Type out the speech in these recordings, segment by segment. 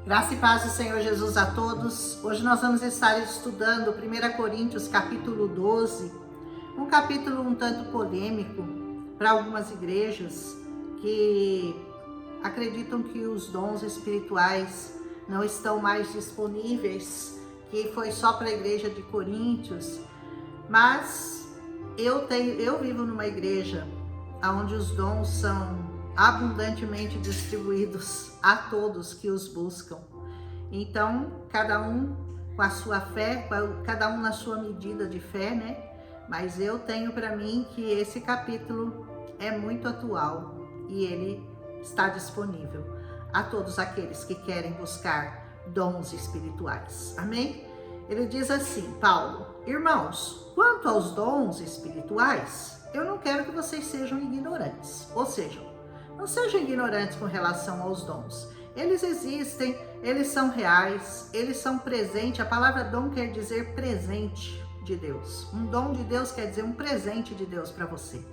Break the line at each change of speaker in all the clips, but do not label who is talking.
Graça e paz do Senhor Jesus a todos. Hoje nós vamos estar estudando 1 Coríntios capítulo 12, um capítulo um tanto polêmico para algumas igrejas que acreditam que os dons espirituais não estão mais disponíveis, que foi só para a igreja de Coríntios. Mas eu vivo numa igreja onde os dons são abundantemente distribuídos a todos que os buscam. Então, cada um com a sua fé, cada um na sua medida de fé, né? Mas eu tenho para mim que esse capítulo é muito atual e ele está disponível a todos aqueles que querem buscar dons espirituais. Amém? Ele diz assim, Paulo: irmãos, quanto aos dons espirituais, eu não quero que vocês sejam ignorantes. Ou seja, não sejam ignorantes com relação aos dons. Eles existem, eles são reais, eles são presente. A palavra dom quer dizer presente de Deus. Um dom de Deus quer dizer um presente de Deus para você.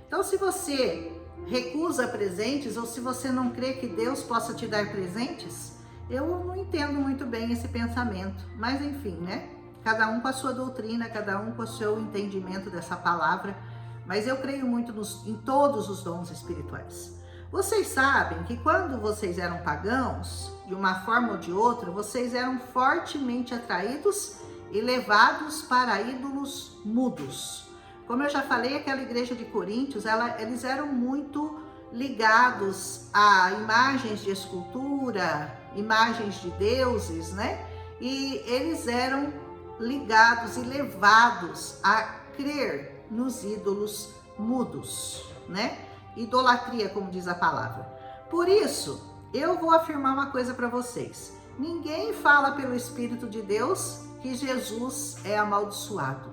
Então, se você recusa presentes ou se você não crê que Deus possa te dar presentes, eu não entendo muito bem esse pensamento. Mas enfim, né? Cada um com a sua doutrina, cada um com o seu entendimento dessa palavra. Mas eu creio muito em todos os dons espirituais. Vocês sabem que quando vocês eram pagãos, de uma forma ou de outra, vocês eram fortemente atraídos e levados para ídolos mudos. Como eu já falei, aquela igreja de Coríntios, eles eram muito ligados a imagens de escultura, imagens de deuses, né? E eles eram ligados e levados a crer nos ídolos mudos, né? Idolatria, como diz a palavra. Por isso, eu vou afirmar uma coisa para vocês. Ninguém fala pelo Espírito de Deus que Jesus é amaldiçoado.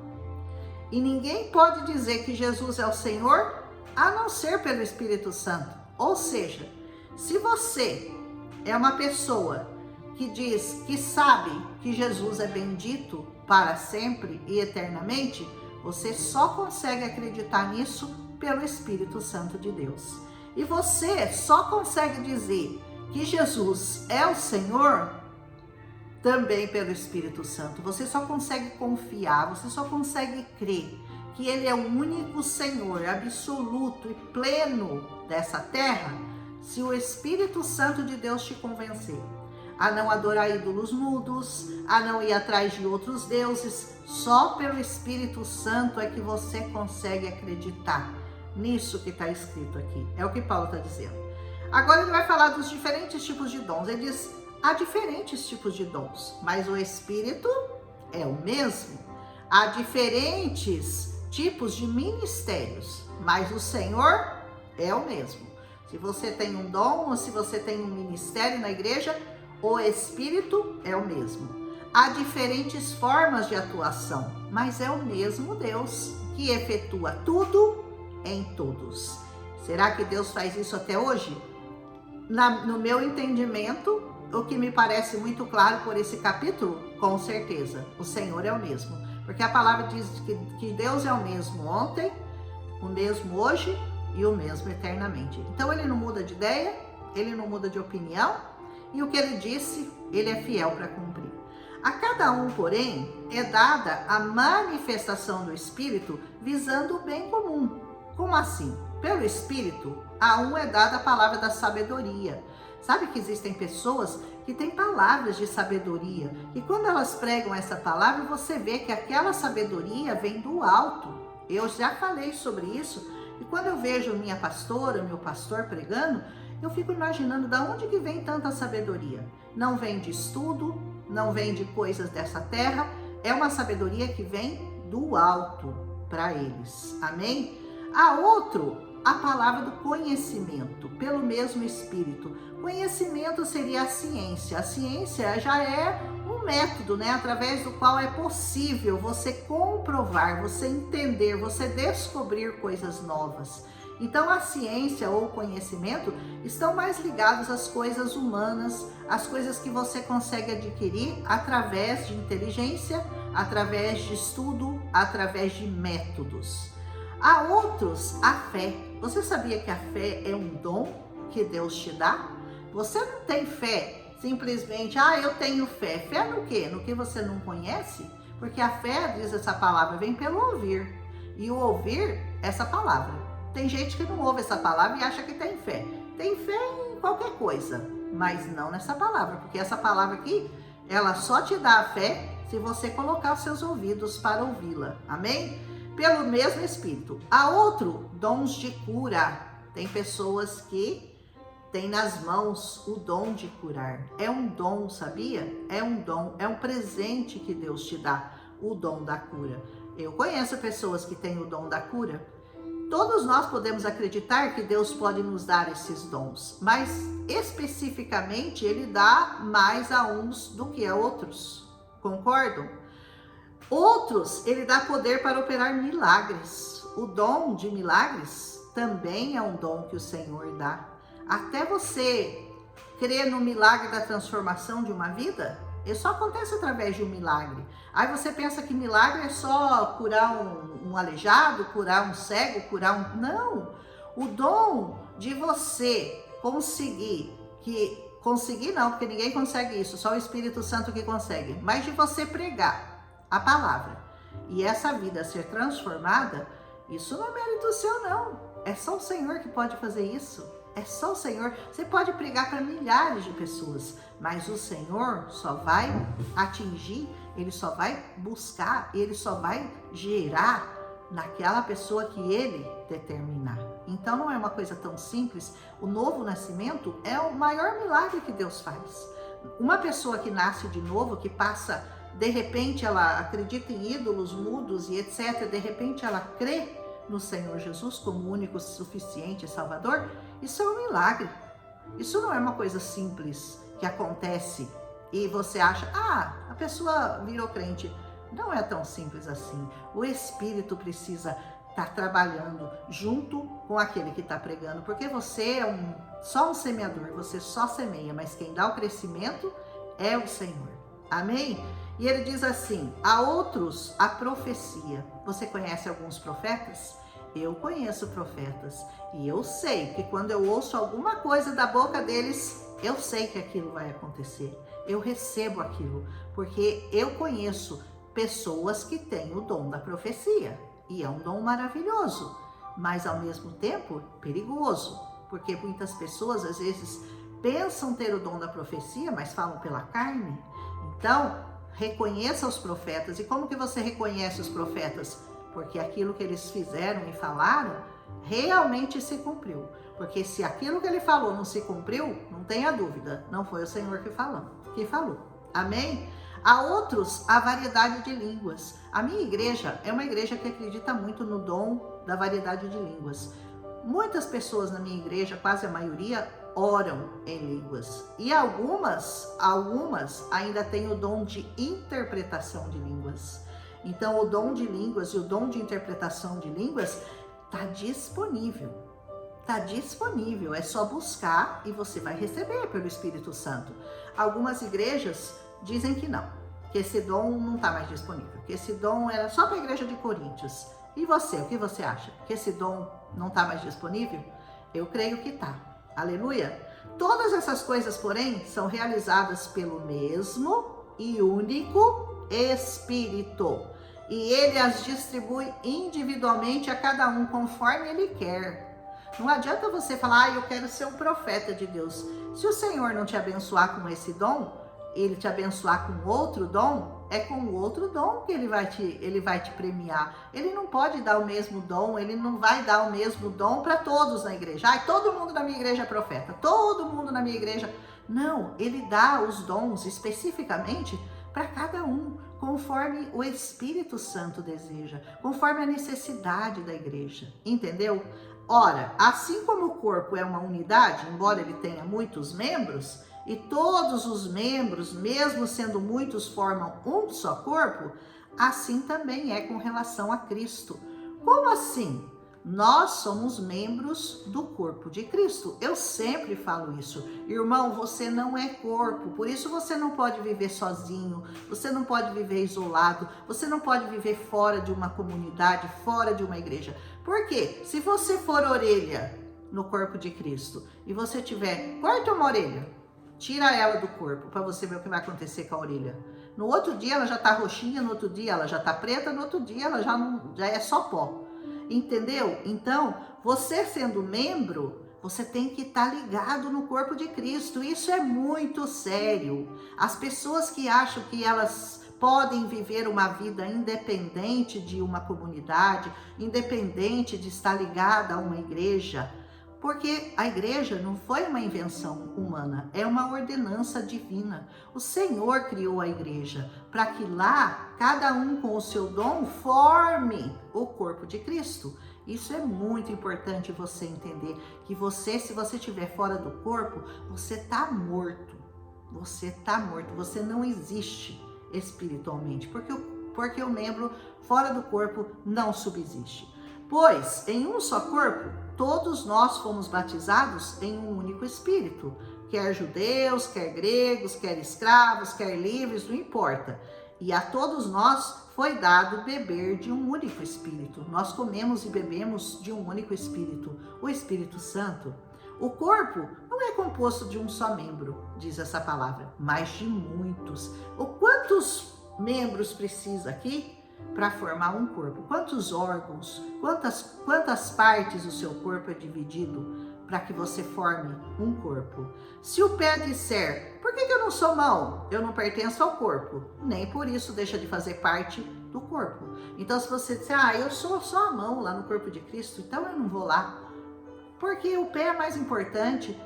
E ninguém pode dizer que Jesus é o Senhor, a não ser pelo Espírito Santo. Ou seja, se você é uma pessoa que diz que sabe que Jesus é bendito para sempre e eternamente, você só consegue acreditar nisso pelo Espírito Santo de Deus. E você só consegue dizer que Jesus é o Senhor também pelo Espírito Santo. Você só consegue confiar, você só consegue crer que Ele é o único Senhor absoluto e pleno dessa terra, se o Espírito Santo de Deus te convencer a não adorar ídolos mudos, a não ir atrás de outros deuses. Só pelo Espírito Santo é que você consegue acreditar nisso que está escrito aqui. É o que Paulo está dizendo. Agora ele vai falar dos diferentes tipos de dons. Ele diz, há diferentes tipos de dons, mas o Espírito é o mesmo. Há diferentes tipos de ministérios, mas o Senhor é o mesmo. Se você tem um dom ou se você tem um ministério na igreja, o Espírito é o mesmo. Há diferentes formas de atuação, mas é o mesmo Deus que efetua tudo em todos. Será que Deus faz isso até hoje? No meu entendimento, o que me parece muito claro por esse capítulo, com certeza, o Senhor é o mesmo. Porque a palavra diz que Deus é o mesmo ontem, o mesmo hoje e o mesmo eternamente. Então ele não muda de ideia, ele não muda de opinião, e o que ele disse, ele é fiel para cumprir. A cada um, porém, é dada a manifestação do Espírito visando o bem comum. Como assim? Pelo Espírito, a um é dada a palavra da sabedoria. Sabe que existem pessoas que têm palavras de sabedoria, e quando elas pregam essa palavra, você vê que aquela sabedoria vem do alto. Eu já falei sobre isso, e quando eu vejo minha pastora, meu pastor pregando, eu fico imaginando de onde que vem tanta sabedoria. Não vem de estudo, não vem de coisas dessa terra, é uma sabedoria que vem do alto para eles. Amém? Há outro, a palavra do conhecimento, pelo mesmo Espírito. Conhecimento seria a ciência. A ciência já é um método, né, através do qual é possível você comprovar, você entender, você descobrir coisas novas. Então a ciência ou o conhecimento estão mais ligados às coisas humanas, às coisas que você consegue adquirir através de inteligência, através de estudo, através de métodos. Há outros, a fé. Você sabia que a fé é um dom que Deus te dá? Você não tem fé simplesmente, eu tenho fé. Fé no quê? No que você não conhece? Porque a fé, diz essa palavra, vem pelo ouvir. E o ouvir, essa palavra. Tem gente que não ouve essa palavra e acha que tem fé. Tem fé em qualquer coisa, mas não nessa palavra. Porque essa palavra aqui, ela só te dá a fé se você colocar os seus ouvidos para ouvi-la. Amém? Pelo mesmo Espírito. Há outro, dons de cura. Tem pessoas que têm nas mãos o dom de curar. É um dom, sabia? É um dom, é um presente que Deus te dá, o dom da cura. Eu conheço pessoas que têm o dom da cura. Todos nós podemos acreditar que Deus pode nos dar esses dons, mas especificamente Ele dá mais a uns do que a outros. Concordam? Outros, Ele dá poder para operar milagres. O dom de milagres também é um dom que o Senhor dá. Até você crer no milagre da transformação de uma vida, isso só acontece através de um milagre. Aí você pensa que milagre é só curar um aleijado, curar um cego, curar um... Não! O dom de você conseguir não, porque ninguém consegue isso, só o Espírito Santo que consegue, mas de você pregar a palavra e essa vida ser transformada, isso não é mérito seu, não. É só o Senhor que pode fazer isso. É só o Senhor. Você pode pregar para milhares de pessoas, mas o Senhor só vai atingir, Ele só vai buscar, Ele só vai gerar naquela pessoa que Ele determinar. Então não é uma coisa tão simples. O novo nascimento é o maior milagre que Deus faz. Uma pessoa que nasce de novo, que passa, de repente ela acredita em ídolos mudos e etc, de repente ela crê no Senhor Jesus como único, suficiente Salvador, isso é um milagre. Isso não é uma coisa simples que acontece e você acha, a pessoa virou crente. Não é tão simples assim. O Espírito precisa estar trabalhando junto com aquele que está pregando, porque você é só um semeador, você só semeia, mas quem dá o crescimento é o Senhor. Amém? E ele diz assim, a outros a profecia. Você conhece alguns profetas? Eu conheço profetas e eu sei que quando eu ouço alguma coisa da boca deles, eu sei que aquilo vai acontecer. Eu recebo aquilo, porque eu conheço pessoas que têm o dom da profecia. E é um dom maravilhoso, mas ao mesmo tempo perigoso, porque muitas pessoas às vezes pensam ter o dom da profecia, mas falam pela carne. Então, reconheça os profetas. E como que você reconhece os profetas? Porque aquilo que eles fizeram e falaram realmente se cumpriu. Porque se aquilo que ele falou não se cumpriu, não tenha dúvida, não foi o Senhor que falou. Amém? Há outros, a variedade de línguas. A minha igreja é uma igreja que acredita muito no dom da variedade de línguas. Muitas pessoas na minha igreja, quase a maioria, oram em línguas. E algumas ainda têm o dom de interpretação de línguas. Então, o dom de línguas e o dom de interpretação de línguas está disponível. Está disponível, é só buscar e você vai receber pelo Espírito Santo. Algumas igrejas dizem que não, que esse dom não está mais disponível, que esse dom era só para a igreja de Coríntios. E você, o que você acha? Que esse dom não está mais disponível? Eu creio que está. Aleluia! Todas essas coisas, porém, são realizadas pelo mesmo e único Espírito. E Ele as distribui individualmente a cada um, conforme Ele quer. Não adianta você falar, eu quero ser um profeta de Deus. Se o Senhor não te abençoar com esse dom, Ele te abençoar com outro dom, é com o outro dom que Ele vai te premiar. Ele não pode dar o mesmo dom, Ele não vai dar o mesmo dom para todos na igreja. Todo mundo na minha igreja é profeta, todo mundo na minha igreja... Não, Ele dá os dons especificamente para cada um, conforme o Espírito Santo deseja, conforme a necessidade da igreja, entendeu? Ora, assim como o corpo é uma unidade, embora ele tenha muitos membros, e todos os membros, mesmo sendo muitos, formam um só corpo, assim também é com relação a Cristo. Como assim? Nós somos membros do corpo de Cristo. Eu sempre falo isso. Irmão, você não é corpo, por isso você não pode viver sozinho, você não pode viver isolado, você não pode viver fora de uma comunidade, fora de uma igreja. Por quê? Se você for orelha no corpo de Cristo e você tiver, corta uma orelha, Tira ela do corpo para você ver o que vai acontecer com a orelha. No outro dia ela já tá roxinha, no outro dia ela já tá preta, no outro dia ela já é só pó. Entendeu? Então, você sendo membro, você tem que estar ligado no corpo de Cristo. Isso é muito sério. As pessoas que acham que elas podem viver uma vida independente de uma comunidade, independente de estar ligada a uma igreja, porque a igreja não foi uma invenção humana, é uma ordenança divina. O Senhor criou a igreja para que lá, cada um com o seu dom, forme o corpo de Cristo. Isso é muito importante você entender, que você, se você estiver fora do corpo, você está morto. Você está morto, você não existe espiritualmente, porque o membro fora do corpo não subsiste. Pois em um só corpo, todos nós fomos batizados em um único Espírito, quer judeus, quer gregos, quer escravos, quer livres, não importa. E a todos nós foi dado beber de um único Espírito. Nós comemos e bebemos de um único Espírito, o Espírito Santo. O corpo não é composto de um só membro, diz essa palavra, mas de muitos. Quantos membros precisa aqui para formar um corpo? Quantos órgãos, quantas partes do seu corpo é dividido para que você forme um corpo? Se o pé disser, por que eu não sou mão? Eu não pertenço ao corpo. Nem por isso deixa de fazer parte do corpo. Então se você disser, eu sou só a mão lá no corpo de Cristo, então eu não vou lá. Porque o pé é mais importante.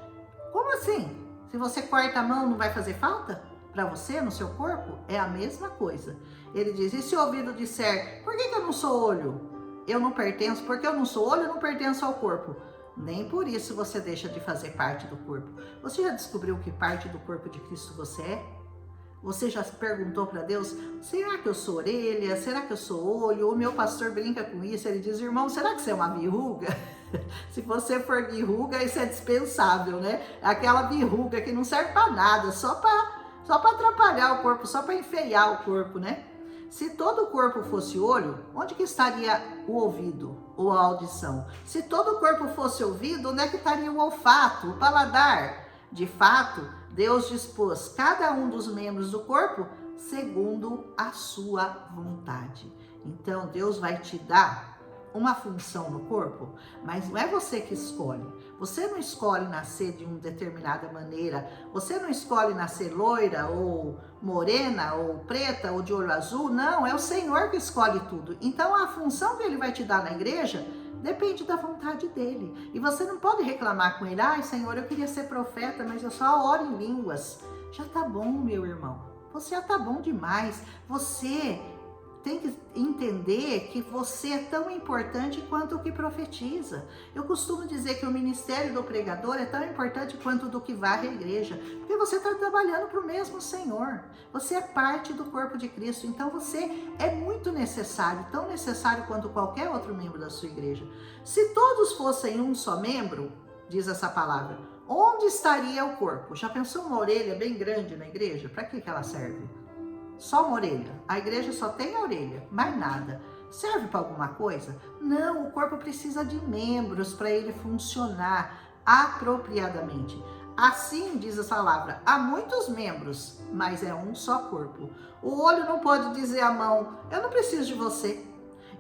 Como assim? Se você corta a mão, não vai fazer falta para você, no seu corpo? É a mesma coisa. Ele diz, e se o ouvido disser, por que eu não sou olho? Eu não pertenço, porque eu não sou olho, eu não pertenço ao corpo. Nem por isso você deixa de fazer parte do corpo. Você já descobriu que parte do corpo de Cristo você é? Você já perguntou para Deus, será que eu sou orelha? Será que eu sou olho? O meu pastor brinca com isso, ele diz, irmão, será que você é uma verruga? Se você for verruga, isso é dispensável, né? Aquela verruga que não serve para nada, só para atrapalhar o corpo, só para enfeiar o corpo, né? Se todo o corpo fosse olho, onde que estaria o ouvido ou a audição? Se todo o corpo fosse ouvido, onde é que estaria o olfato, o paladar? De fato, Deus dispôs cada um dos membros do corpo segundo a sua vontade. Então, Deus vai te dar uma função no corpo, mas não é você que escolhe. Você não escolhe nascer de uma determinada maneira, você não escolhe nascer loira ou morena ou preta ou de olho azul, não, é o Senhor que escolhe tudo. Então a função que Ele vai te dar na igreja depende da vontade dEle. E você não pode reclamar com Ele, Senhor, eu queria ser profeta, mas eu só oro em línguas. Já tá bom, meu irmão, você já tá bom demais. Você tem que entender que você é tão importante quanto o que profetiza. Eu costumo dizer que o ministério do pregador é tão importante quanto do que varre a igreja, porque você está trabalhando para o mesmo Senhor. Você é parte do corpo de Cristo, então você é muito necessário, tão necessário quanto qualquer outro membro da sua igreja. Se todos fossem um só membro, diz essa palavra, onde estaria o corpo? Já pensou uma orelha bem grande na igreja? Para que ela serve? Só uma orelha. A igreja só tem a orelha, mais nada. Serve para alguma coisa? Não, o corpo precisa de membros para ele funcionar apropriadamente. Assim, diz a palavra, há muitos membros, mas é um só corpo. O olho não pode dizer à mão, eu não preciso de você.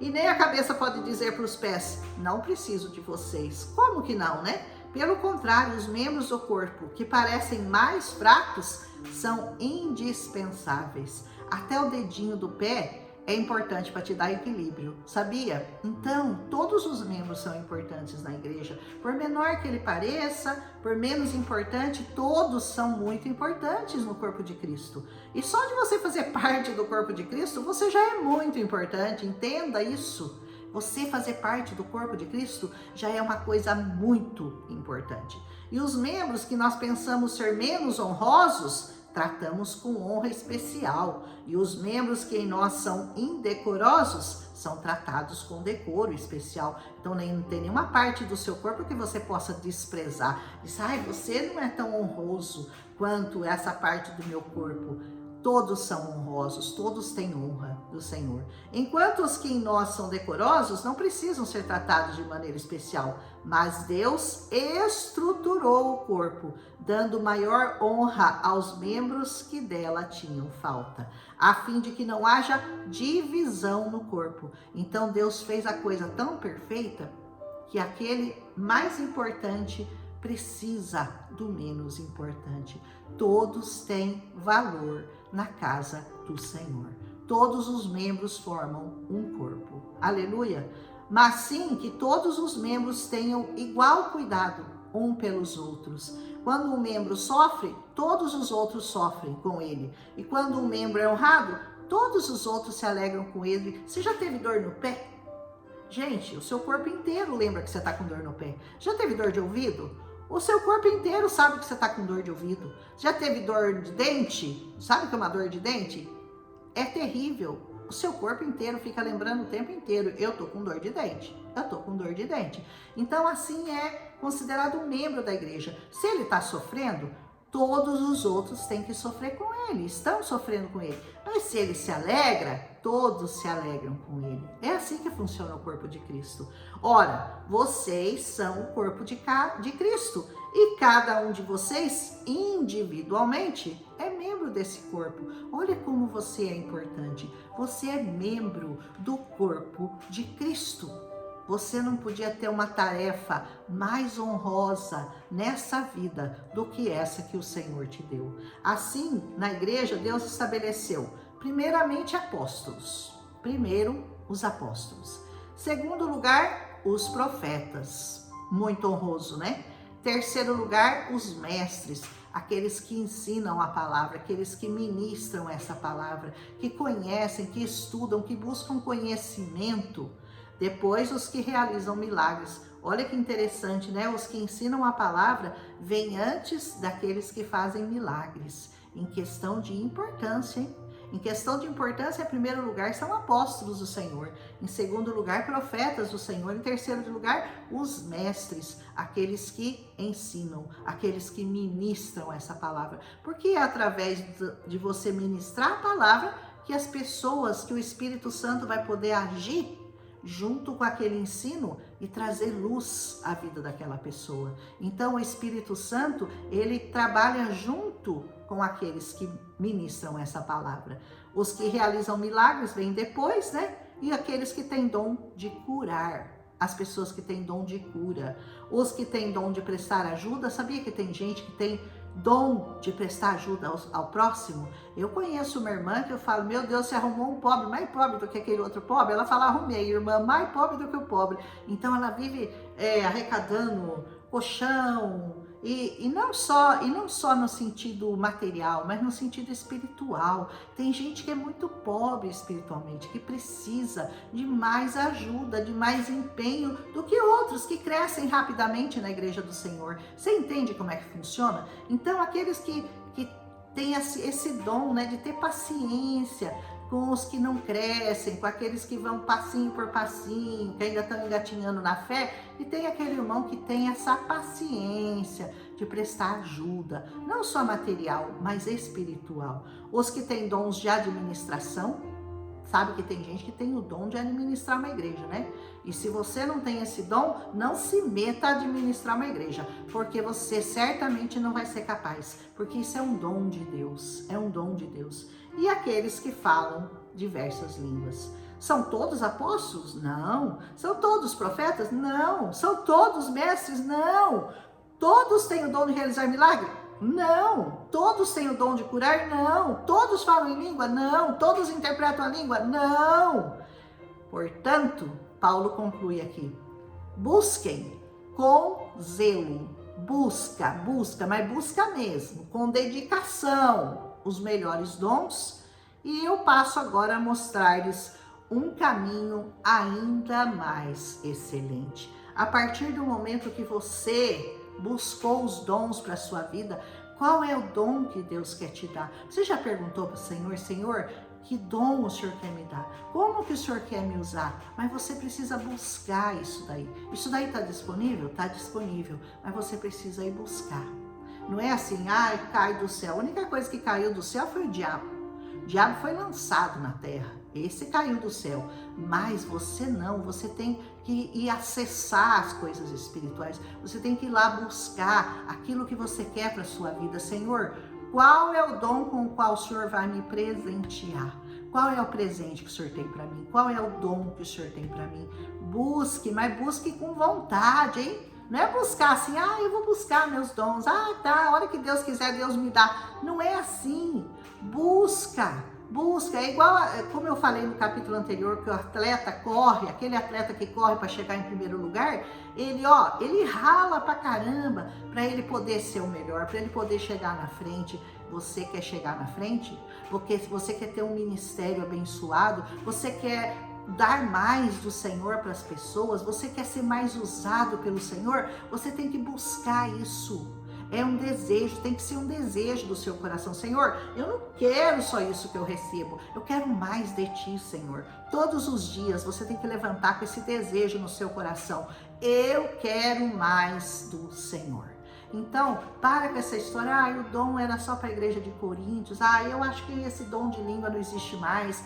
E nem a cabeça pode dizer para os pés, não preciso de vocês. Como que não, né? Pelo contrário, os membros do corpo que parecem mais fracos são indispensáveis. Até o dedinho do pé é importante para te dar equilíbrio, sabia? Então, todos os membros são importantes na igreja. Por menor que ele pareça, por menos importante, todos são muito importantes no corpo de Cristo. E só de você fazer parte do corpo de Cristo, você já é muito importante, entenda isso. Você fazer parte do corpo de Cristo já é uma coisa muito importante. E os membros que nós pensamos ser menos honrosos, tratamos com honra especial. E os membros que em nós são indecorosos, são tratados com decoro especial. Então não tem nenhuma parte do seu corpo que você possa desprezar. Diz, você não é tão honroso quanto essa parte do meu corpo. todos são honrosos, todos têm honra do Senhor. Enquanto os que em nós são decorosos não precisam ser tratados de maneira especial, mas Deus estruturou o corpo, dando maior honra aos membros que dela tinham falta, a fim de que não haja divisão no corpo. Então Deus fez a coisa tão perfeita que aquele mais importante precisa do menos importante. Todos têm valor na casa do Senhor. Todos os membros formam um corpo. Aleluia! Mas sim que todos os membros tenham igual cuidado um pelos outros. Quando um membro sofre, todos os outros sofrem com ele. E quando um membro é honrado, todos os outros se alegram com ele. Você já teve dor no pé? Gente, o seu corpo inteiro lembra que você está com dor no pé. Já teve dor de ouvido? O seu corpo inteiro sabe que você está com dor de ouvido. Já teve dor de dente? Sabe o que é uma dor de dente? É terrível. O seu corpo inteiro fica lembrando o tempo inteiro: eu tô com dor de dente, eu tô com dor de dente. Então assim é considerado um membro da igreja. Se ele está sofrendo, todos os outros têm que sofrer com ele, estão sofrendo com ele. Mas se ele se alegra, todos se alegram com ele. É assim que funciona o corpo de Cristo. Ora, vocês são o corpo de Cristo e cada um de vocês individualmente é membro desse corpo. Olha como você é importante. Você é membro do corpo de Cristo. Você não podia ter uma tarefa mais honrosa nessa vida do que essa que o Senhor te deu. Assim, na igreja, Deus estabeleceu, primeiramente, apóstolos. Primeiro, os apóstolos. Segundo lugar, os profetas. Muito honroso, né? Terceiro lugar, os mestres. Aqueles que ensinam a palavra, aqueles que ministram essa palavra, que conhecem, que estudam, que buscam conhecimento. Depois, os que realizam milagres. Olha que interessante, né? Os que ensinam a palavra vêm antes daqueles que fazem milagres. Em questão de importância, hein? Em questão de importância, em primeiro lugar, são apóstolos do Senhor. Em segundo lugar, profetas do Senhor. Em terceiro lugar, os mestres, aqueles que ensinam, aqueles que ministram essa palavra. Porque é através de você ministrar a palavra que as pessoas, que o Espírito Santo vai poder agir junto com aquele ensino e trazer luz à vida daquela pessoa. Então o Espírito Santo, ele trabalha junto com aqueles que ministram essa palavra. Os que realizam milagres vêm depois, né? E aqueles que têm dom de curar, as pessoas que têm dom de cura, os que têm dom de prestar ajuda. Sabia que tem gente que tem dom de prestar ajuda ao próximo? Eu conheço uma irmã que eu falo: meu Deus, você arrumou um pobre mais pobre do que aquele outro pobre. Ela fala: arrumei, irmã mais pobre do que o pobre. Então ela vive arrecadando colchão, e não só no sentido material, mas no sentido espiritual. Tem gente que é muito pobre espiritualmente, que precisa de mais ajuda, de mais empenho do que outros que crescem rapidamente na igreja do Senhor. Você entende como é que funciona? Então, aqueles que têm esse dom, né, de ter paciência com os que não crescem, com aqueles que vão passinho por passinho, que ainda estão engatinhando na fé, e tem aquele irmão que tem essa paciência de prestar ajuda, não só material, mas espiritual. Os que têm dons de administração, sabe que tem gente que tem o dom de administrar uma igreja, né? E se você não tem esse dom, não se meta a administrar uma igreja, porque você certamente não vai ser capaz, porque isso é um dom de Deus, é um dom de Deus. E aqueles que falam diversas línguas. São todos apóstolos? Não. São todos profetas? Não. São todos mestres? Não. Todos têm o dom de realizar milagre? Não. Todos têm o dom de curar? Não. Todos falam em língua? Não. Todos interpretam a língua? Não. Portanto, Paulo conclui aqui: busquem com zelo. Busca, mas busca mesmo, com dedicação, os melhores dons. E eu passo agora a mostrar-lhes um caminho ainda mais excelente. A partir do momento que você buscou os dons para a sua vida, qual é o dom que Deus quer te dar? Você já perguntou para o Senhor: Senhor, que dom o Senhor quer me dar? Como que o Senhor quer me usar? Mas você precisa buscar isso daí. Isso daí está disponível? Está disponível, mas você precisa ir buscar. Não é assim: cai do céu. A única coisa que caiu do céu foi o diabo. O diabo foi lançado na terra, esse caiu do céu, mas você não, você tem que ir acessar as coisas espirituais, você tem que ir lá buscar aquilo que você quer para a sua vida. Senhor, qual é o dom com o qual o Senhor vai me presentear? Qual é o presente que o Senhor tem para mim? Qual é o dom que o Senhor tem para mim? Busque, mas busque com vontade, hein? Não é buscar assim, eu vou buscar meus dons, tá, a hora que Deus quiser, Deus me dá. Não é assim. Busca, é igual, como eu falei no capítulo anterior, que o atleta corre, aquele atleta que corre para chegar em primeiro lugar, ele rala pra caramba para ele poder ser o melhor, para ele poder chegar na frente. Você quer chegar na frente? Porque você quer ter um ministério abençoado? Você quer dar mais do Senhor para as pessoas? Você quer ser mais usado pelo Senhor? Você tem que buscar isso. É um desejo, tem que ser um desejo do seu coração. Senhor, eu não quero só isso que eu recebo, eu quero mais de Ti, Senhor. Todos os dias você tem que levantar com esse desejo no seu coração. Eu quero mais do Senhor. Então, para com essa história, o dom era só para a igreja de Coríntios, eu acho que esse dom de língua não existe mais,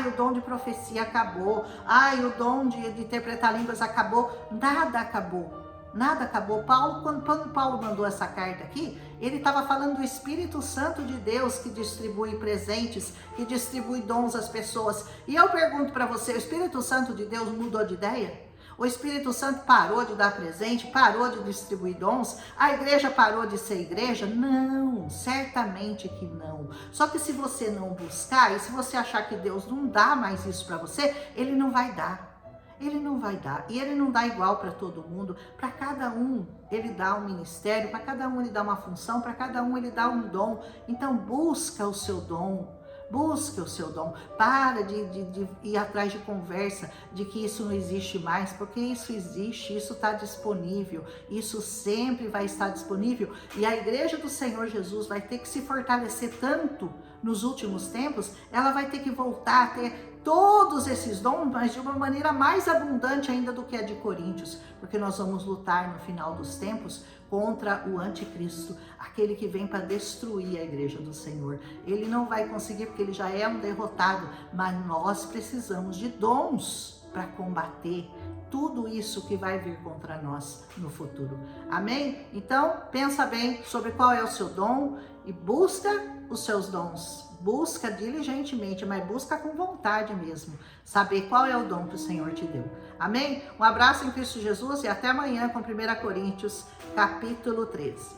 o dom de profecia acabou, o dom de interpretar línguas acabou. Nada acabou. Nada acabou. Quando Paulo mandou essa carta aqui, ele estava falando do Espírito Santo de Deus que distribui presentes, que distribui dons às pessoas. E eu pergunto para você, o Espírito Santo de Deus mudou de ideia? O Espírito Santo parou de dar presente, parou de distribuir dons? A igreja parou de ser igreja? Não, certamente que não. Só que se você não buscar e se você achar que Deus não dá mais isso para você, Ele não vai dar. Ele não vai dar, e Ele não dá igual para todo mundo. Para cada um Ele dá um ministério, para cada um Ele dá uma função, para cada um Ele dá um dom. Então busca o seu dom, busca o seu dom. Para de ir atrás de conversa de que isso não existe mais, porque isso existe, isso está disponível, isso sempre vai estar disponível. E a igreja do Senhor Jesus vai ter que se fortalecer tanto nos últimos tempos, ela vai ter que voltar a ter todos esses dons, mas de uma maneira mais abundante ainda do que a de Coríntios, porque nós vamos lutar no final dos tempos contra o anticristo, aquele que vem para destruir a igreja do Senhor. Ele não vai conseguir porque ele já é um derrotado, mas nós precisamos de dons para combater tudo isso que vai vir contra nós no futuro. Amém? Então, pensa bem sobre qual é o seu dom e busca os seus dons. Busca diligentemente, mas busca com vontade mesmo. Saber qual é o dom que o Senhor te deu. Amém? Um abraço em Cristo Jesus e até amanhã com 1 Coríntios, capítulo 13.